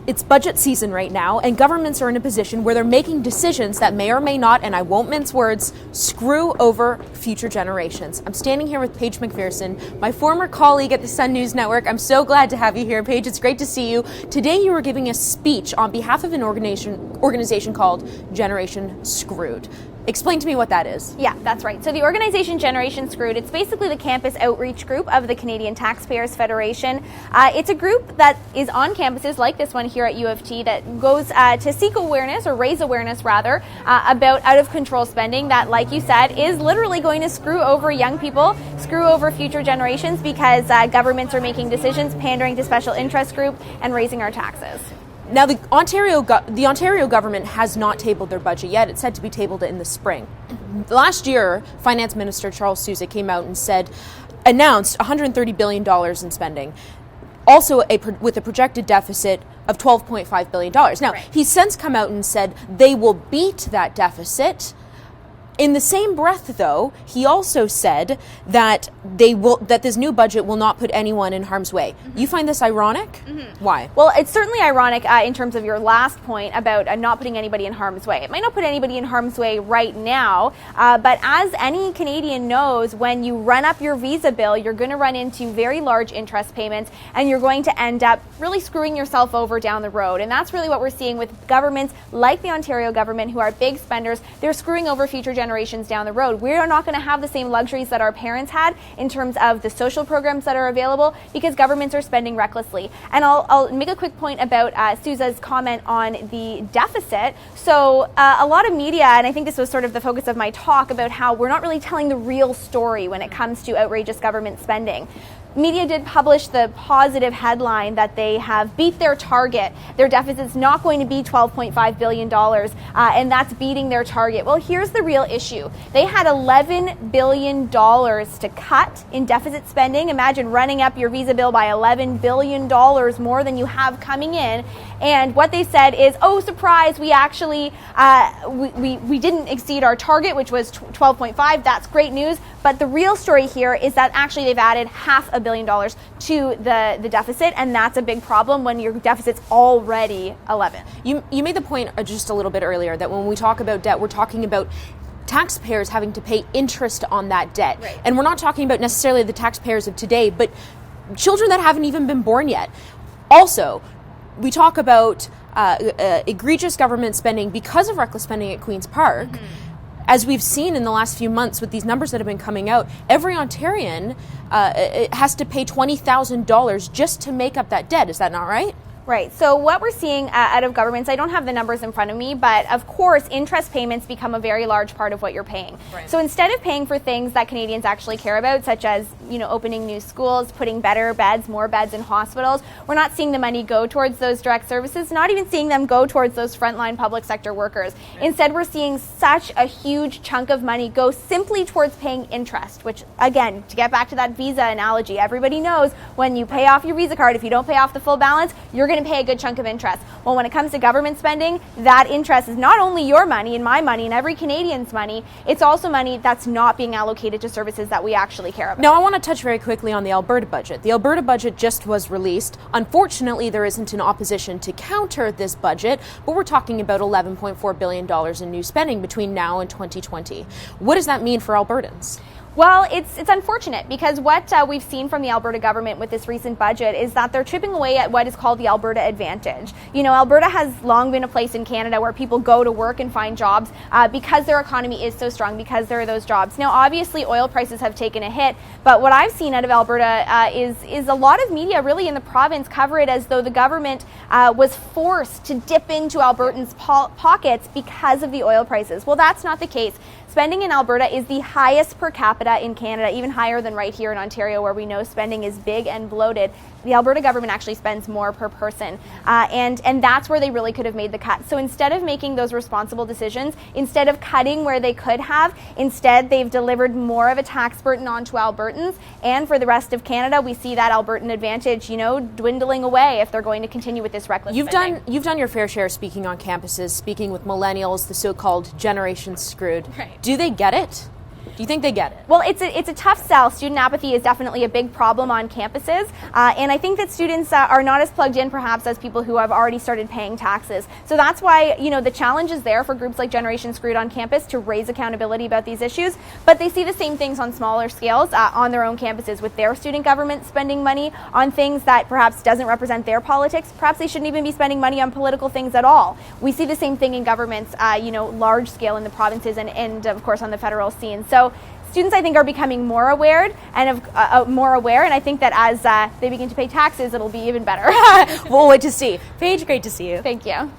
It's budget season right now, and governments are in a position where they're making decisions that may or may not, and I won't mince words, screw over future generations. I'm standing here with Paige Macpherson, my former colleague at the Sun News Network. I'm so glad to have you here, Paige. It's great to see you. Today you were giving a speech on behalf of an organization called Generation Screwed. Explain to me what that is. Yeah, that's right. So the organization Generation Screwed, it's basically the campus outreach group of the Canadian Taxpayers Federation. It's a group that is on campuses like this one here at U of T that goes to seek awareness, or raise awareness rather, about out-of-control spending that, like you said, is literally going to screw over young people, screw over future generations, because governments are making decisions, pandering to special interest groups, and raising our taxes. Now, the Ontario government has not tabled their budget yet. It's said to be tabled in the spring. Last year, Finance Minister Charles Sousa came out and announced $130 billion in spending, also with a projected deficit of $12.5 billion. Now, right. He's since come out and said they will beat that deficit. In the same breath, though, he also said that that this new budget will not put anyone in harm's way. Mm-hmm. You find this ironic? Mm-hmm. Why? Well, it's certainly ironic in terms of your last point about not putting anybody in harm's way. It might not put anybody in harm's way right now, but as any Canadian knows, when you run up your visa bill, you're going to run into very large interest payments, and you're going to end up really screwing yourself over down the road. And that's really what we're seeing with governments like the Ontario government, who are big spenders. They're screwing over future generations down the road. We're not going to have the same luxuries that our parents had in terms of the social programs that are available, because governments are spending recklessly. And I'll make a quick point about Sousa's comment on the deficit. So a lot of media, and I think this was sort of the focus of my talk, about how we're not really telling the real story when it comes to outrageous government spending. Media did publish the positive headline that they have beat their target. Their deficit's not going to be $12.5 billion, and that's beating their target. Well, here's the real issue. They had $11 billion to cut in deficit spending. Imagine running up your visa bill by $11 billion more than you have coming in. And what they said is, oh, surprise, we actually, we didn't exceed our target, which was 12.5. That's great news. But the real story here is that actually they've added $500 million to the deficit, and that's a big problem when your deficit's already 11. You made the point just a little bit earlier that when we talk about debt, we're talking about taxpayers having to pay interest on that debt. Right. And we're not talking about necessarily the taxpayers of today, but children that haven't even been born yet. Also, we talk about egregious government spending because of reckless spending at Queen's Park. Mm-hmm. As we've seen in the last few months with these numbers that have been coming out, every Ontarian has to pay $20,000 just to make up that debt. Is that not right? Right. So what we're seeing out of governments, I don't have the numbers in front of me, but of course, interest payments become a very large part of what you're paying. Right. So instead of paying for things that Canadians actually care about, such as, opening new schools, putting better beds, more beds in hospitals, we're not seeing the money go towards those direct services, not even seeing them go towards those frontline public sector workers. Right. Instead, we're seeing such a huge chunk of money go simply towards paying interest, which, again, to get back to that visa analogy, everybody knows when you pay off your Visa card, if you don't pay off the full balance, you're going to pay a good chunk of interest. Well, when it comes to government spending, that interest is not only your money and my money and every Canadian's money, it's also money that's not being allocated to services that we actually care about. Now, I want to touch very quickly on the Alberta budget. The Alberta budget just was released. Unfortunately, there isn't an opposition to counter this budget, but we're talking about $11.4 billion in new spending between now and 2020. What does that mean for Albertans? Well, it's unfortunate, because what we've seen from the Alberta government with this recent budget is that they're chipping away at what is called the Alberta advantage. Alberta has long been a place in Canada where people go to work and find jobs because their economy is so strong, because there are those jobs. Now, obviously, oil prices have taken a hit, but what I've seen out of Alberta is a lot of media really in the province cover it as though the government was forced to dip into Albertans' pockets because of the oil prices. Well, that's not the case. Spending in Alberta is the highest per capita in Canada, even higher than right here in Ontario, where we know spending is big and bloated. The Alberta government actually spends more per person, and that's where they really could have made the cut. So instead of making those responsible decisions, instead of cutting where they could have, instead they've delivered more of a tax burden onto Albertans, and for the rest of Canada, we see that Albertan advantage, dwindling away if they're going to continue with this reckless spending. You've done your fair share speaking on campuses, speaking with millennials, the so-called Generation Screwed. Right. Do they get it? Do you think they get it? Well, it's a tough sell. Student apathy is definitely a big problem on campuses, and I think that students are not as plugged in perhaps as people who have already started paying taxes. So that's why, the challenge is there for groups like Generation Screwed on campus to raise accountability about these issues, but they see the same things on smaller scales on their own campuses with their student government spending money on things that perhaps doesn't represent their politics. Perhaps they shouldn't even be spending money on political things at all. We see the same thing in governments, large scale in the provinces and of course on the federal scene. So students, I think, are becoming more aware, and I think that as they begin to pay taxes, it'll be even better. We'll wait to see. Paige, great to see you. Thank you.